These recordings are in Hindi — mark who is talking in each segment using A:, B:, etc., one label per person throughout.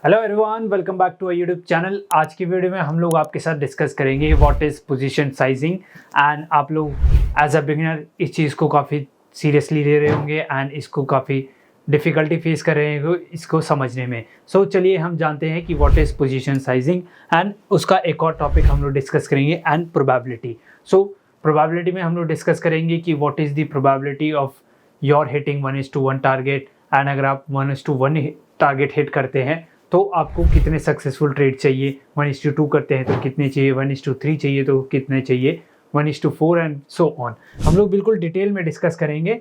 A: Hello everyone, welcome back to YouTube channel. आज की वीडियो में हम लोग आपके साथ डिस्कस करेंगे what is position sizing. And आप लोग एज अ बिगिनर इस चीज़ को काफ़ी सीरियसली ले रहे होंगे एंड इसको काफ़ी डिफ़िकल्टी फेस कर रहे होंगे इसको समझने में। सो चलिए हम जानते हैं कि what is position sizing and उसका एक और टॉपिक हम लोग डिस्कस करेंगे एंड प्रोबेबिलिटी। सो प्रोबेबिलिटी में हम लोग डिस्कस करेंगे कि what is the probability of your hitting 1:1 target. And अगर आप 1:1 टारगेट हिट करते हैं तो आपको कितने सक्सेसफुल ट्रेड चाहिए, 1:2 करते हैं तो कितने चाहिए, 1:3 चाहिए तो कितने चाहिए, 1:4 एंड सो ऑन। हम लोग बिल्कुल डिटेल में डिस्कस करेंगे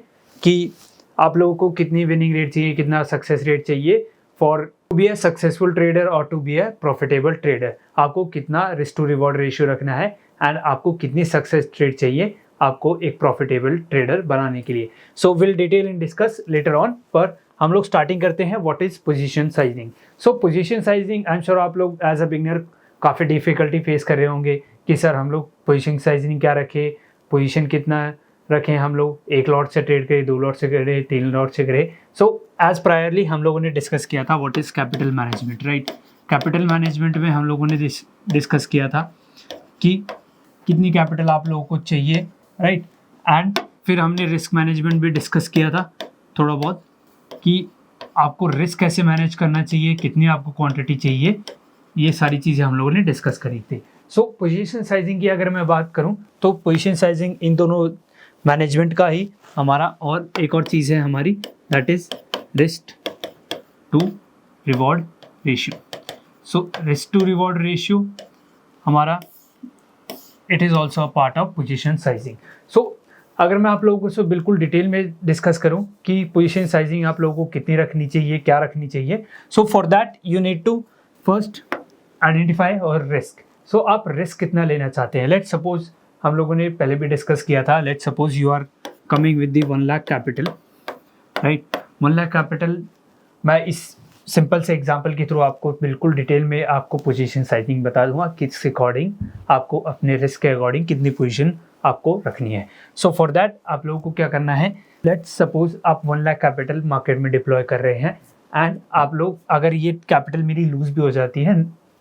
A: कि आप लोगों को कितनी विनिंग रेट चाहिए, कितना सक्सेस रेट चाहिए for to be a successful trader और to be a profitable trader. आपको कितना रिस्क टू रिवॉर्ड रेशियो रखना है एंड आपको कितनी सक्सेस ट्रेड चाहिए आपको एक प्रॉफिटेबल ट्रेडर बनाने के लिए। So will detail in discuss later on, पर हम लोग स्टार्टिंग करते हैं what is position sizing. So position sizing I am sure आप लोग एज अ बिगनर काफ़ी डिफिकल्टी फेस कर रहे होंगे कि सर हम लोग पोजीशन साइजिंग क्या रखें, पोजीशन कितना रखें, हम लोग 1 लॉट से ट्रेड करें, 2 लॉट से करें, 3 लॉट से करें। सो एज प्रायरली हम लोगों ने डिस्कस किया था what is capital management, right. Capital management में हम लोगों ने डिस्कस किया था कि कितनी कैपिटल आप लोगों को चाहिए, राइट। एंड फिर हमने रिस्क मैनेजमेंट भी डिस्कस किया था थोड़ा बहुत कि आपको रिस्क कैसे मैनेज करना चाहिए, कितनी आपको क्वांटिटी चाहिए, ये सारी चीज़ें हम लोगों ने डिस्कस करी थी। सो पोजीशन साइजिंग की अगर मैं बात करूं तो पोजीशन साइजिंग इन दोनों मैनेजमेंट का ही हमारा और एक और चीज़ है हमारी, that is risk to reward ratio. So risk to reward ratio हमारा it is also a part of position sizing. So अगर मैं आप लोगों को बिल्कुल डिटेल में डिस्कस करूं कि पोजीशन साइजिंग आप लोगों को कितनी रखनी चाहिए, क्या रखनी चाहिए। So for that you need to first identify और रिस्क। सो आप रिस्क कितना लेना चाहते हैं। लेट्स सपोज हम लोगों ने पहले भी डिस्कस किया था, let's suppose you are coming with the 1 lakh capital, right. 1 lakh capital, मैं इस सिंपल से एग्जांपल के थ्रू आपको बिल्कुल डिटेल में आपको पोजीशन साइजिंग बता दूंगा किस अकॉर्डिंग आपको अपने रिस्क के अकॉर्डिंग कितनी पोजीशन आपको रखनी है। सो फॉर दैट आप लोगों को क्या करना है, लेट्स सपोज आप 1 लाख कैपिटल मार्केट में डिप्लॉय कर रहे हैं एंड आप लोग अगर ये कैपिटल मेरी लूज भी हो जाती है,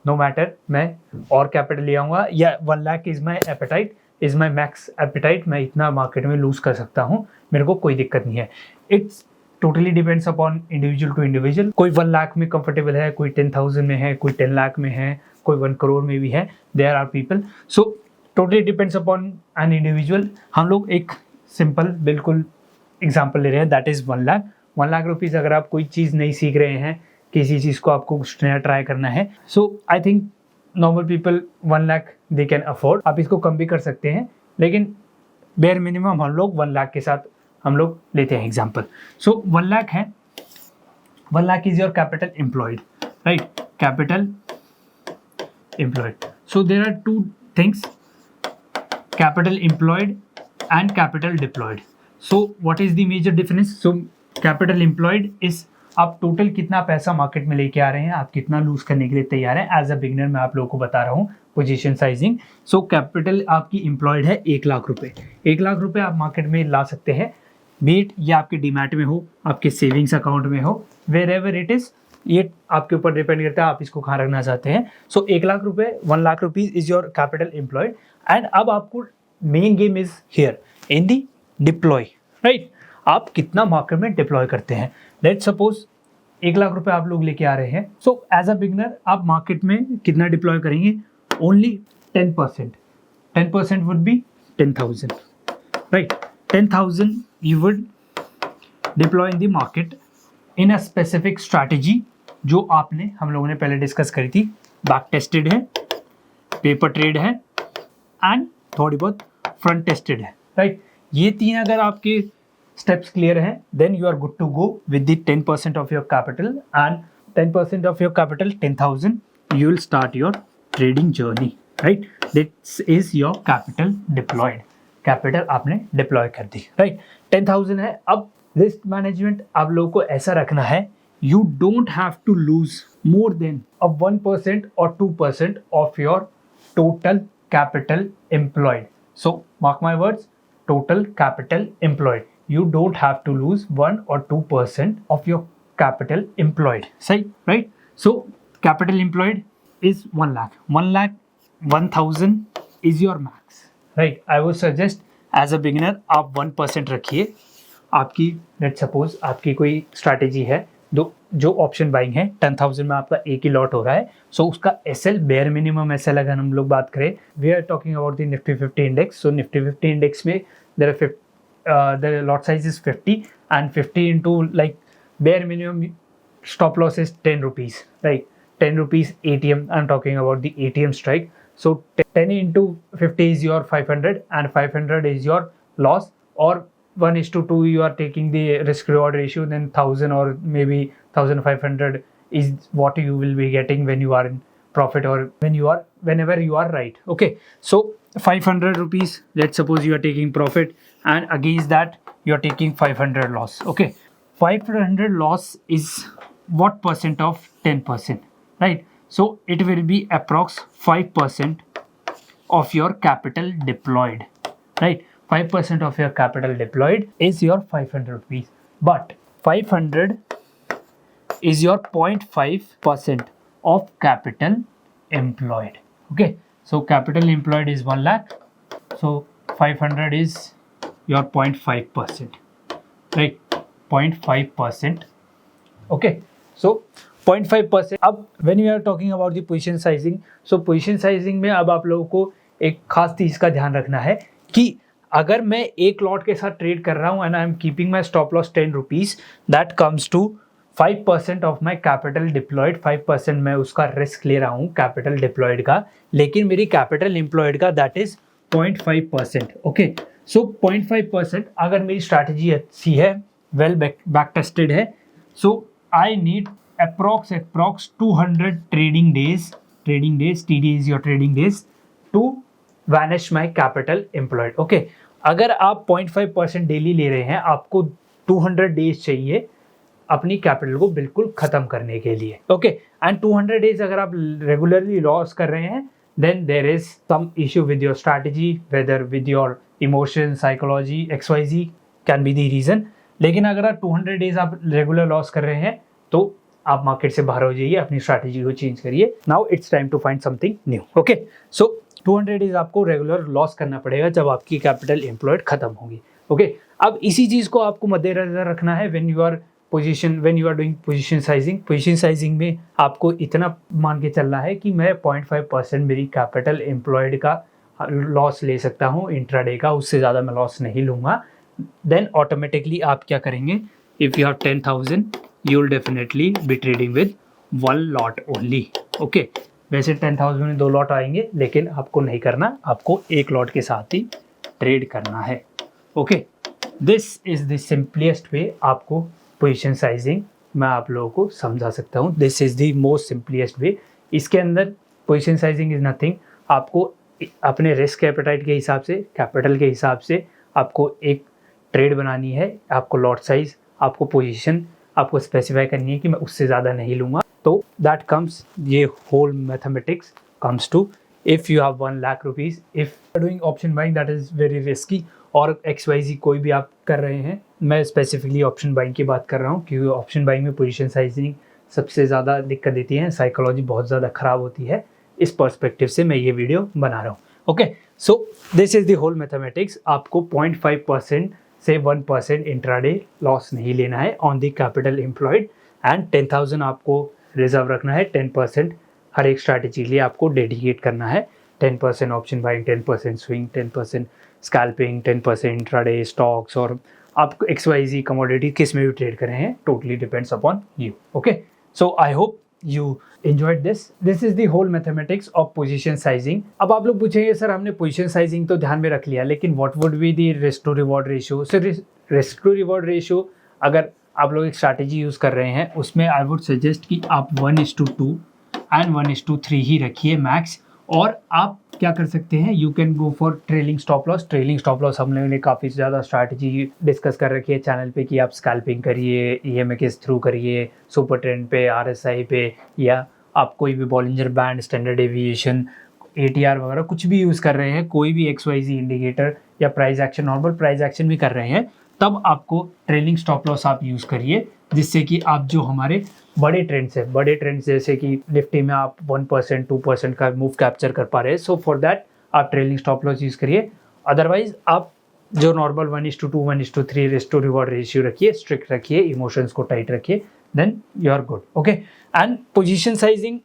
A: नो मैटर, मैं और कैपिटल ले आऊँगा, या 1 lakh is my appetite, is my max appetite, मैं इतना मार्केट में लूज कर सकता हूँ, मेरे को कोई दिक्कत नहीं है। It's totally depends upon individual to individual. कोई 1 लाख में कंफर्टेबल है, कोई 10,000 में है, कोई 10 लाख में है, कोई 1 करोड़ में भी है, there are people. So totally depends upon an individual. हम लोग एक सिंपल बिल्कुल एग्जांपल ले रहे हैं, that is 1 lakh. 1 lakh rupees अगर आप कोई चीज़ नहीं सीख रहे हैं, किसी चीज़ को आपको कुछ नया ट्राई करना है, so I think normal people 1 lakh they can afford. आप इसको कम भी कर सकते हैं, लेकिन बेयर मिनिमम हम लोग 1 लाख के साथ हम लोग लेते हैं एग्जाम्पल। सो 1 लाख है, 1 lakh is your capital employed, right, capital employed. So there are 2 things, capital employed and capital deployed. So what is the major difference. So capital employed is आप टोटल कितना पैसा मार्केट में लेके आ रहे हैं, आप कितना लूज करने के लिए तैयार हैं। एज अ बिगनर मैं आप लोगों को बता रहा हूँ पोजीशन साइजिंग। सो कैपिटल आपकी एम्प्लॉयड है 1 लाख रुपए। 1 लाख रुपए आप मार्केट में ला सकते हैं, बीट या आपके डीमैट में हो, आपके सेविंग्स अकाउंट में हो, वेर एवर इट इज़, ये आपके ऊपर डिपेंड करता है आप इसको कहाँ रखना चाहते हैं। सो 1 लाख रुपए, 1 lakh rupees is your capital employed. And अब आपको main game is here in the deploy, right. आप कितना मार्केट में डिप्लॉय करते हैं। लेट्स सपोज 1 लाख रुपए आप लोग लेके आ रहे हैं। सो एज अ बिगनर आप मार्केट में कितना डिप्लॉय करेंगे, only 10%। 10% would be 10,000, right. 10,000 you would deploy in the market in a specific strategy जो आपने हम लोगों ने पहले डिस्कस करी थी। बैक टेस्टेड है, पेपर ट्रेड है एंड थोड़ी बहुत फ्रंट टेस्टेड है, राइट। ये 3 अगर आपके स्टेप्स क्लियर हैं, then you are good to go with the 10% of your capital and 10% of your capital 10,000 you will start your trading journey, right. This is your capital deployed, capital आपने डिप्लॉय कर दी, राइट। 10,000 है। अब रिस्क मैनेजमेंट आप लोगों को ऐसा रखना है, you don't have to lose more than 1% और 2% of your total capital employed. So mark my words, total capital employed, you don't have to lose 1 or 2% of your capital employed, सही, right. So capital employed is 1 lakh. 1 lakh 1000 is your max, right? I would suggest as a beginner आप 1% रखिए. आपकी लेट सपोज आपकी कोई स्ट्रैटेजी है जो ऑप्शन बाइंग है 10,000 में आपका एक ही लॉट हो रहा है, सो उसका एसएल बेयर मिनिमम एसएल अगर हम लोग बात करें, we are talking about the Nifty 50 index. So Nifty 50 index में the lot size is 50 and 50 into like bare minimum stop loss is 10 rupees, right? 10 rupees ATM, I'm talking about the ATM strike. So 10 into 50 is your 500 and 500 is your loss, or 1:2 you are taking the risk reward ratio, then 1000 or maybe 1500 is what you will be getting when you are in profit or whenever you are right. Okay, so 500 rupees, let's suppose you are taking profit, and against that you are taking 500 loss. Okay, 500 loss is what percent of 10%, right? So it will be approx 5% of your capital deployed, right? 5% of your capital deployed is your 500 rupees, but 500 is your 0.5% of capital employed. Okay, so capital employed is 1 lakh, so 500 is your 0.5%, right? 0.5%. Okay, so 0.5%. अब when you are talking about the position sizing, so position sizing में अब आप लोगों को एक खास चीज़ का ध्यान रखना है कि अगर मैं एक लॉट के साथ ट्रेड कर रहा हूँ and I am keeping my stop loss 10 rupees, that comes to 5% of my capital deployed. 5% मैं उसका रिस्क ले रहा हूँ कैपिटल डिप्लॉयड का, लेकिन मेरी कैपिटल एम्प्लॉयड का दैट इज 0.5%. ओके, सो 0.5% अगर मेरी स्ट्रैटेजी अच्छी है, वेल बैक टेस्टेड है, so I need approx 200 trading days, TD is your trading days to vanish my capital employed. Okay, अगर आप 0.5% डेली ले रहे हैं, आपको 200 डेज चाहिए अपनी कैपिटल को बिल्कुल खत्म करने के लिए. ओके, एंड 200 डेज अगर आप रेगुलरली लॉस कर रहे हैं, then there is some issue with your strategy, whether with your emotion, psychology, XYZ can be the reason. लेकिन अगर आप 200 डेज आप रेगुलर लॉस कर रहे हैं तो आप मार्केट से बाहर हो जाइए, अपनी स्ट्रैटेजी को चेंज करिए. Now it's time to find something new. Okay, so 200 days आपको रेगुलर लॉस करना पड़ेगा जब आपकी कैपिटल एम्प्लॉयड खत्म होगी. ओके, अब इसी चीज़ को आपको मद्देनजर रखना है when you are doing position sizing. Position sizing में आपको इतना मान के चलना है कि मैं 0.5% मेरी कैपिटल एम्प्लॉयड का लॉस ले सकता हूँ इंट्राडे का, उससे ज़्यादा मैं लॉस नहीं लूँगा. देन ऑटोमेटिकली आप क्या करेंगे, if you have 10,000 you will definitely be trading with one lot only. Okay, वैसे 10,000 में 2 लॉट आएंगे, लेकिन आपको नहीं करना, आपको एक लॉट के साथ ही ट्रेड करना है. Okay, this is the simplest way आपको पोजीशन साइजिंग मैं आप लोगों को समझा सकता हूँ. This is the most simplest way. इसके अंदर पोजीशन साइजिंग इज नथिंग. आपको अपने रिस्क एपेटाइट के हिसाब से, कैपिटल के हिसाब से आपको एक ट्रेड बनानी है. आपको लॉट साइज, आपको पोजीशन आपको स्पेसिफाई करनी है कि मैं उससे ज़्यादा नहीं लूँगा. तो दैट कम्स, ये whole mathematics comes to if you have 1 lakh rupees, if doing option buying that is very risky, और XYZ कोई भी आप कर रहे हैं. मैं स्पेसिफिकली ऑप्शन बाइंग की बात कर रहा हूँ क्योंकि ऑप्शन बाइंग में पोजीशन साइजिंग सबसे ज़्यादा दिक्कत देती है, साइकोलॉजी बहुत ज़्यादा ख़राब होती है. इस पर्सपेक्टिव से मैं ये वीडियो बना रहा हूँ. Okay, so this is the whole mathematics. आपको 0.5% से 1% इंट्राडे लॉस नहीं लेना है on the capital employed, and 10,000 आपको रिजर्व रखना है. 10% हर एक स्ट्रैटेजी के लिए आपको डेडिकेट करना है. 10% option buying, 10% swing, 10% scalping, 10% intraday stocks, और आप XYZ कमोडिटी किस में भी ट्रेड कर रहे हैं, totally depends upon you. Okay, so I hope you enjoyed this. This is the whole mathematics of position sizing. अब आप लोग पूछेंगे सर हमने पोजीशन साइजिंग तो ध्यान में रख लिया, लेकिन what would be the risk to reward ratio? So risk to reward ratio अगर आप लोग एक स्ट्रैटेजी यूज़ कर रहे हैं, उसमें I would suggest कि आप 1:2 and 1:3 ही रखिए मैक्स. और आप क्या कर सकते हैं, you can go for trailing stop loss. Trailing stop loss हम लोगों ने काफ़ी ज़्यादा स्ट्रैटेजी डिस्कस कर रखी है चैनल पे कि आप स्कैल्पिंग करिए, EMA के थ्रू करिए, सुपर ट्रेंड पे, RSI पे, या आप कोई भी Bollinger band, standard deviation, ATR वगैरह कुछ भी यूज़ कर रहे हैं, कोई भी XYZ इंडिकेटर या price action, normal price action भी कर रहे हैं, तब आपको ट्रेलिंग स्टॉप लॉस आप यूज़ करिए, जिससे कि आप जो हमारे बड़े ट्रेंड्स जैसे कि निफ्टी में आप 1% 2% का मूव कैप्चर कर पा रहे हैं, सो फॉर दैट आप ट्रेलिंग स्टॉप लॉस यूज़ करिए। अदरवाइज आप जो normal 1:2 1:3 risk to reward ratio रखिए, स्ट्रिक्ट रखिए, इमोशंस को टाइट रखिए, then you are good. Okay, and position sizing,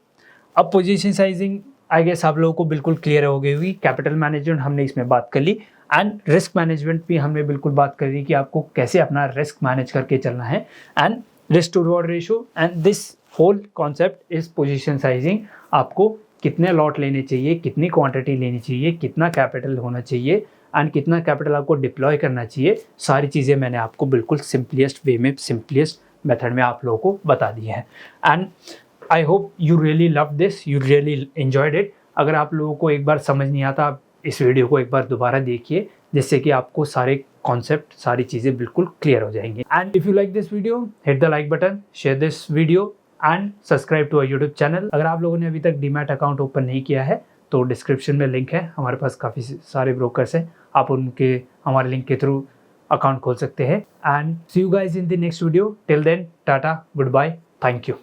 A: अब पोजीशन साइजिंग आई गेस आप लोगों को बिल्कुल क्लियर हो गई हुई। कैपिटल मैनेजमेंट हमने इसमें बात कर ली, एंड रिस्क मैनेजमेंट भी हमने बिल्कुल बात कर ली कि आपको कैसे अपना रिस्क मैनेज करके चलना है, and risk to reward ratio, and this whole concept is position sizing. आपको कितने लॉट लेने चाहिए, कितनी क्वांटिटी लेनी चाहिए, कितना कैपिटल होना चाहिए, एंड कितना कैपिटल आपको डिप्लॉय करना चाहिए, सारी चीज़ें मैंने आपको बिल्कुल सिंपलेस्ट वे में, सिंपलेस्ट मेथड में आप लोगों को बता दी है। And I hope you really love this, you really enjoyed it. अगर आप लोगों को एक बार समझ नहीं आता, आप इस वीडियो को एक बार दोबारा देखिए, जिससे कि आपको सारे कॉन्सेप्ट, सारी चीज़ें बिल्कुल क्लियर हो जाएंगे। And if you like this video, hit the like button, share this video and subscribe to our YouTube channel. अगर आप लोगों ने अभी तक डीमैट अकाउंट ओपन नहीं किया है तो डिस्क्रिप्शन में लिंक है, हमारे पास काफ़ी सारे ब्रोकर्स हैं, आप उनके हमारे लिंक के थ्रू अकाउंट खोल सकते हैं। And see you guys in the next video, till then tata, goodbye, thank you.